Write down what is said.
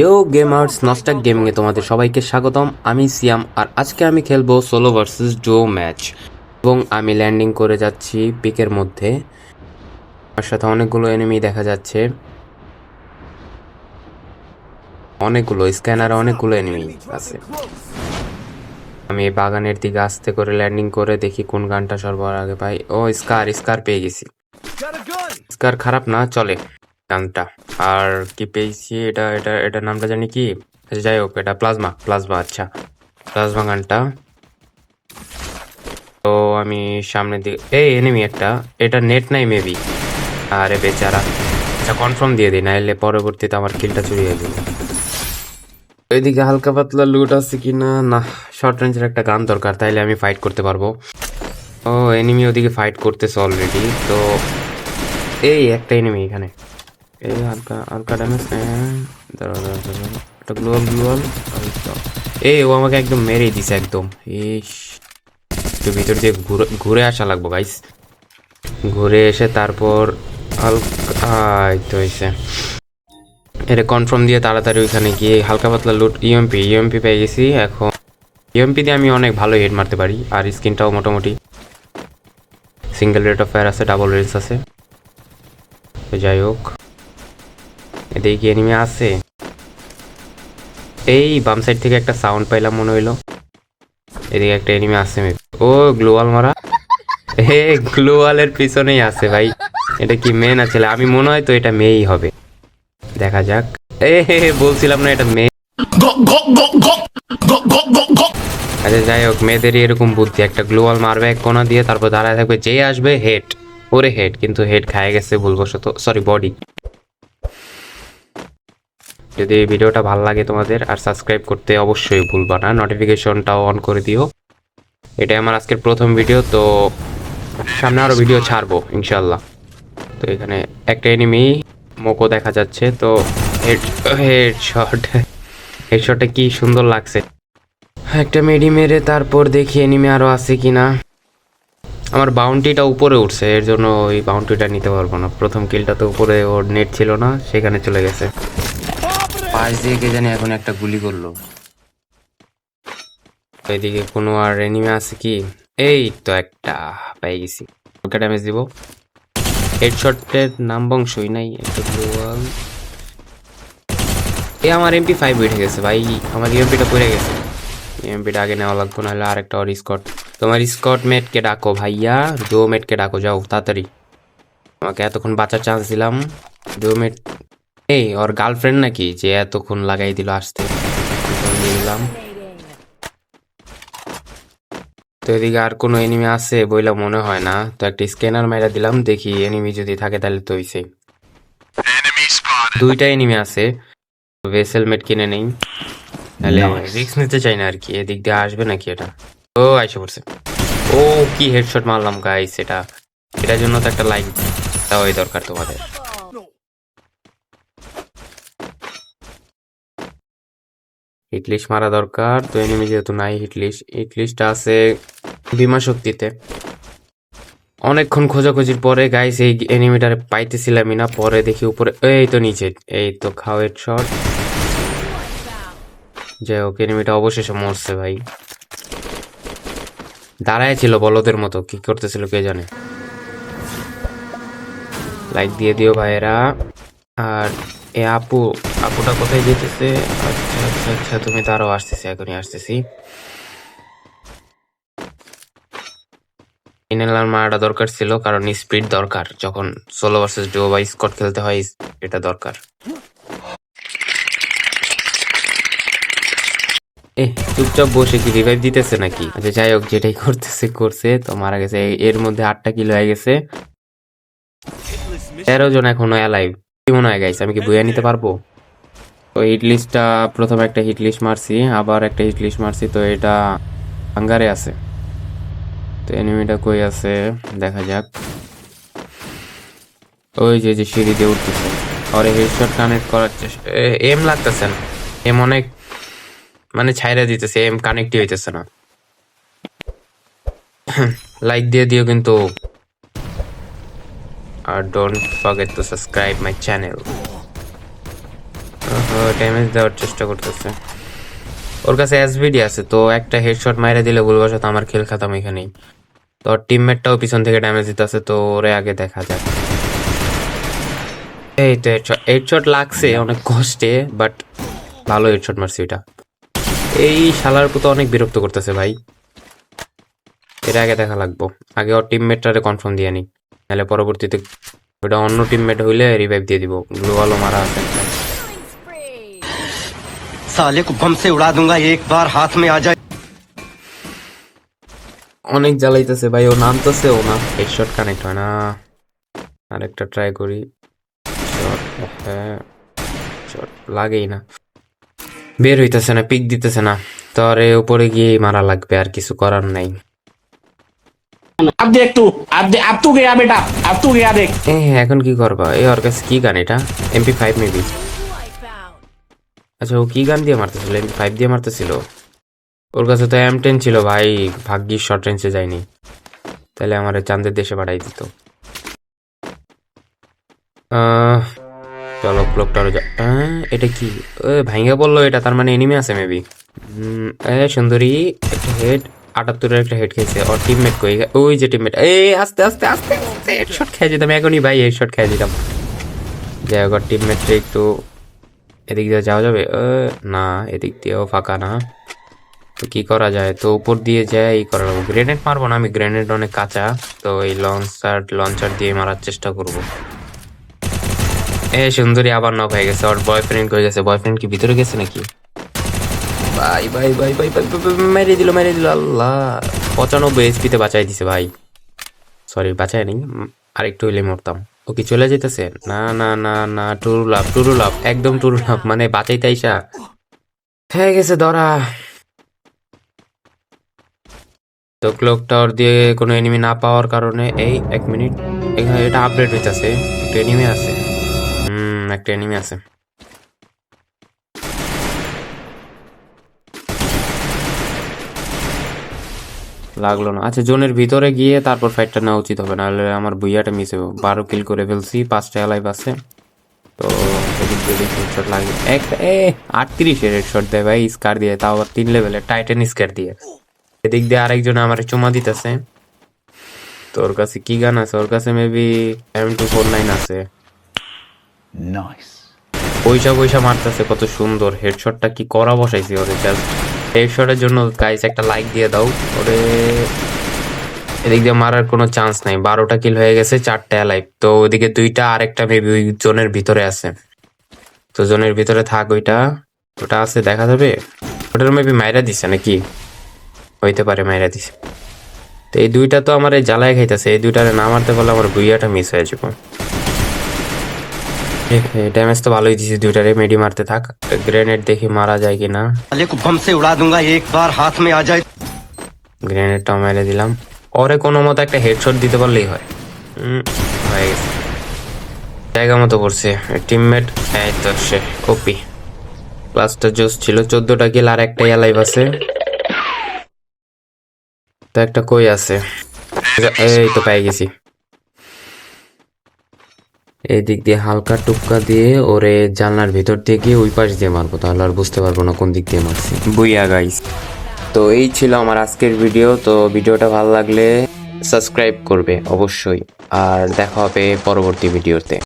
ইয়ো gamers নস্টাক গেমিংয়ে তোমাদের সবাইকে স্বাগতম। আমি সিয়াম আর আজকে আমি খেলবো সোলো ভার্সেস ডো ম্যাচ এবং আমি ল্যান্ডিং করে যাচ্ছি পিকের মধ্যে। আমার সাথে অনেকগুলো এনিমি দেখা যাচ্ছে, অনেকগুলো স্ক্যানারে অনেকগুলো এনিমি আছে। আমি এই বাগানের দিকে আস্তে করে ল্যান্ডিং করে দেখি কোন গানটা সর্বর আগে পাই। ও স্কার পেয়ে গেছি। স্কার খারাপ না, চলে গানটা। আর কি পেয়েছি, এটা নামটা জানি কি, আচ্ছা যাই হোক, এটা প্লাজমা। আচ্ছা প্লাজমা গানটা। তো আমি সামনের দিকে, এই এনিমি একটা, এটা নেট নাই মেবি। আরে বেচারা, আচ্ছা কনফার্ম দিয়ে দিই, নাইলে পরবর্তীতে আমার কিলটা চুরি হয়ে যাবে। ওইদিকে হালকা পাতলা লুট আছে কিনা, না শর্ট রেঞ্জের একটা গান দরকার, তাইলে আমি ফাইট করতে পারবো। ও এনিমি ওদিকে ফাইট করতেছে অলরেডি। তো এই একটা এনিমি এখানে, এই হালকা হালকা ড্যামেজ। একটা গ্লোয়াল। এই ও আমাকে একদম মেরেই দিছে একদম। ইস, একটু ভিতর দিয়ে ঘুরে আসা লাগবো গাইস। ঘুরে এসে তারপর হালকা এই তো হয়েছে, এটা কনফার্ম দিয়ে তাড়াতাড়ি ওইখানে গিয়ে হালকা পাতলা লুট। ইউএমপি পেয়ে গেছি। এখন ইউএমপি দিয়ে আমি অনেক ভালো হিট মারতে পারি, আর স্কিনটাও মোটামুটি সিঙ্গেল রেট অফ ফায়ার আছে, ডাবল রেটস আছে। তো যাই হোক, এদিকে কি এনিমি আছে? এই বাম সাইড থেকে একটা সাউন্ড পাইলাম মনে হইলো, এদিকে একটা এনিমি আছে। ও গ্লোয়াল মারা, হে গ্লোয়ালের পিছনেই আছে ভাই। এটা কি মেয়ে না ছেলে? আমি মনে হয় তো এটা মেয়েই হবে, দেখা যাক। বলছিলাম না এটা মেয়ে। আচ্ছা যাই হোক, মেয়েদেরই এরকম বুদ্ধি, একটা গ্লোয়াল মারবে এক কোনা দিয়ে, তারপর দাঁড়ায় থাকবে, যে আসবে হেড। ওরে হেড, কিন্তু হেড খায় গেছে ভুলবশত, সরি বডি। যদি এই ভিডিওটা ভালো লাগে তোমাদের, আর সাবস্ক্রাইব করতে অবশ্যই ভুলবা না, নোটিফিকেশনটাও অন করে দিও। এটাই আমার আজকের প্রথম ভিডিও, তো সামনে আরো ভিডিও ছাড়বো ইনশাল্লাহ। তো এখানে একটা এনিমি মোকো দেখা যাচ্ছে। তো হেডশটে কি সুন্দর লাগছে। একটা মেডি মেরে তারপর দেখি এনিমি আরো আছে কিনা। আমার বাউন্টিটা উপরে উঠছে, এর জন্য ওই বাউন্টিটা নিতে পারবো না। প্রথম কিলটা তো উপরে, ওর নেট ছিল না, সেখানে চলে গেছে। পাশ দিয়ে কে জানি এখন একটা গুলি করলো। এদিকে কোনো আর এনিমি আছে কি? এই তো একটা পেয়ে গেছি, ওকে ড্যামেজ দিব। হেডশটের নাম বংশই নাই। একটা গ্লোয়াল, এ আমার MP5 উঠে গেছে ভাই, আমার ইউএমপিটা পড়ে গেছে। ইউএমপিটা আগে নেওয়া লাগতো, নাহলে আরেকটা ওর স্কট। তোমার স্কট মেটকে ডাকো ভাইয়া, ডো মেটকে ডাকো, যাও তাড়াতাড়ি। আমাকে এতক্ষণ বাঁচার চান্স দিলাম। ডো মেট, এই ওর গার্লফ্রেন্ড নাকি যে এতক্ষণ লাগাই দিল আসতে। দিলাম। তো এদিকে আর কোনো এনিমি আছে বইলা মনে হয় না, তো একটা স্ক্যানার মাইরা দিলাম, দেখি এনিমি যদি থাকে তাহলে তো হইছে। দুইটা এনিমি আছে, ভেসেল মেট কিনে নেই, তাহলে রিস্ক নিতে চাই না আর কি। এদিক দিয়ে আসবে নাকি এটা? ও আইসা পড়ছে। ও কি হেডশট মারলাম গাইস, এটার জন্য তো একটা লাইক দেওয়াই দরকার তোমাদের। হিটলিস্ট মারা দরকার, তো এনিমি যেহেতু নাই, হিটলিস্টটা আছে বিমা শক্তিতে। অনেকক্ষণ খোঁজাখুঁজির পরে গাইস এই এনিমিটারে পাইতেছিলামই না, পরে দেখি উপরে, এই তো নিচে, এই তো খাও হেডশট। যাই হোক, এনিমিটা অবশেষে মরছে ভাই। দাঁড়ায় ছিল বলদের মতো, কি করতেছিল কে জানে। লাইক দিয়ে দিও ভাইয়েরা। আর এ আপুটা কোথায় যেতেছে? আচ্ছা আচ্ছা আচ্ছা, তুমি তারও আসতেছি, এখনই আসতেছি। ইনহেলার মারাটা দরকার ছিল, কারণ স্পিড দরকার যখন সোলো ভার্সেস ডুও বা স্কট খেলতে হয়, এটা দরকার। চুপচাপ বসে কি রিভাইভ দিতেছে নাকি? আচ্ছা যাই হোক, যেটাই করছে তো মারা গেছে। এর মধ্যে 8টা কিল হয়ে গেছে, 13 জন এখনো অ্যালাইভ। কি মনে হয় গাইস, আমি কি বইয়া নিতে পারবো? তো হিট লিস্টটা, প্রথমে একটা হিট লিস্ট মারছি, আবার একটা হিট লিস্ট মারছি, তো এটা হাঙ্গারে আছে। তো এনিমিটা কই আছে দেখা যাক। ওই যে সিঁড়ি দিয়ে উঠতেছে, আর হেডশট কানেক্ট করার চেষ্টা, এম লাগতেছে না, এম অনেক মানে ছাইরা দিতেছে, এম কানেক্টই হইতেছে না। লাইক দিয়ে দিও কিন্তু, আর don't forget to subscribe my channel. Damage দেওয়ার চেষ্টা করতেছে। ওর কাছে এসভিডি আছে, তো একটা হেডশট মাইরে দিলে ভুলবশত আমার খেল খাতাম এখানেই। তো টিমমেটটাও পিছন থেকে ড্যামেজ দিতেছে, তো ওরে আগে দেখা যাক। এই তো হেডশট লাগছে অনেক কষ্টে, বাট ভালো হেডশট মারছি এটা। এই শালার পুতো অনেক বিরক্ত করতেছে ভাই, এর আগে দেখা লাগবো। আগে ওর টিমমেটটারে কনফার্ম দিয়ে নি, নাহলে পরবর্তীতে ওটা অন্য টিমমেট হইলে রিভাইভ দিয়ে দিব। গ্লোয়ালও মারা আছে একটা। साले को बम से उड़ा दूंगा एक बार हाथ में आ जाए। অনেক জ্বালাইতেছে ভাই, ও নামতেছে ও না, হেডশট কানেক্ট হয় না। আরেকটা ট্রাই করি। শট, হ্যাঁ শট লাগেই না, বের হইতেছে না, পিক দিতেছে না। তো আরে উপরে গিয়ে মারা লাগবে, আর কিছু করার নাই। अब देख तू, अब तू गया बेटा, अब तू गया देख। এখন কি করবা? এই ওর কাছে কি গান এটা? MP5 maybe. আচ্ছা, ও কি গান দিয়ে মারতেছিল? MP5 দিয়ে মারতেছিল। ওর কাছে তো M10 ছিল ভাই, ভাগ্যিস শর্ট রেঞ্জে যায়নি, তাহলে আমার চাঁদের দেশে পাঠাই দিত। চলো ক্লোকটারও যা। এটা কি ভাইঙ্গা বললো? এটা তার মানে এনিমি আছে মেবি। সুন্দরী একটা হেড, 78-এর একটা হেড খেয়েছে। ওর টিমমেট কই? ওই যে টিমমেট। আস্তে আস্তে আস্তে আস্তে হেডশট খেয়ে যেতাম এখনই ভাই, হেডশট খেয়ে দিতাম। যাই হোক, ওর টিমমেটটা একটু এদিক দিয়ে যাওয়া যাবে? না, এদিক দিয়েও ফাঁকা না। তো কি করা যায়? তো উপর দিয়ে যায় এই করা লাগবো। গ্রেনেড মারবো না আমি, গ্রেনেড অনেক কাঁচা। তো এই লঞ্চার দিয়ে মারার চেষ্টা করবো। সুন্দরী আবার নক হয়ে গেছে। ওর বয়ফ্রেন্ড কই গেছে? বয়ফ্রেন্ড কি ভিতরে গেছে নাকি? ভাই ভাই ভাই ভাই ভাই মেরে দিল, মেরে দিল। আল্লাহ, 95 HP তে বাঁচাই দিছে ভাই। সরি, বাঁচায় নি, আরেকটু হইলে মরতাম। ও কি চলে যেতেছে? না না না না, টুরুল আপ, একদম টুরুল আপ, মানে বাঁচাইতে আইসা হয়ে গেছে ধরা। তো ক্লক টাওয়ার দিয়ে কোনো এনিমি না পাওয়ার কারণে এই 1 মিনিট, এখানে এটা আপডেট হইতাছে, একটা এনিমি আছে। একটা এনিমি আছে। লাগলো না। আচ্ছা, জোনের ভিতরে গিয়ে তারপর ফাইটটা নেওয়া উচিত হবে, নাহলে আমার বুইয়াটা মিস হবে। 12 কিল করে ফেলছি, 5টা অ্যালাইভ আছে। তো এদিক দিয়ে হেডশট লাগে একটা। 38-এর হেডশট দেয় ভাই, স্কার দিয়ে, তাও আবার 3 লেভেলের টাইটান স্কার দিয়ে। এদিক দিয়ে আরেকজন আমার চুমা দিতেছে। তোর কাছে কি গান আছে? ওর কাছে মেবি M249 আছে। পয়সা পয়সা মারতেছে, কত সুন্দর হেডশটটা, কি করা বসাইছি ওরে। জাস্ট হেডশটের জন্য গাইস একটা লাইক দিয়ে দাও ওরে। এদিক দিয়ে মারার কোনো চান্স নাই। 12টা কিল হয়ে গেছে, 4টা অ্যালাইভ। তো ওইদিকে 2টা, আরেকটা মেবি ওই জোনের ভিতরে আছে। তো জোনের ভিতরে থাক, ওটা আছে, দেখা যাবে। ওটার মেবি মাইরা দিছে নাকি? হইতে পারে মাইরা দিছে। তো এই 2টা তো আমার জ্বালায় খাইতেছে, এই 2টারে না মারতে পারলে আমার বুইয়াটা মিস হয়ে যাবে। ড্যামেজ তো ভালোই দিছি 2টারে, মেডি মারতে থাক। গ্রেনেড দেখি মারা যায় কিনা। साले को बम से उड़ा दूंगा एक बार हाथ में आ जाए। গ্রেনেডটা মেরে দিলাম। ওরে কোনো মতো একটা হেডশট দিতে পারলেই হয়। হয়ে গেছে, জায়গা মতো পড়ছে। টিমমেট এই তো সে ওপি। ক্লাসটা জোস ছিল। 14টা কিল আর একটাই অ্যালাইভ আছে। তো একটা কই আছে? এই তো পেয়ে গেছি। এই দিক দিয়ে হালকা টুক্কা দিয়ে ওরে জানলার ভিতর দিয়ে গিয়ে ওই পাশ দিয়ে মারবো, তাহলে আর বুঝতে পারবো না কোন দিক দিয়ে মারছি। বুইয়া গাইস, তো এই ছিল আমার আজকের ভিডিও। তো ভিডিওটা ভালো লাগলে সাবস্ক্রাইব করবে অবশ্যই, আর দেখা হবে পরবর্তী ভিডিওতে।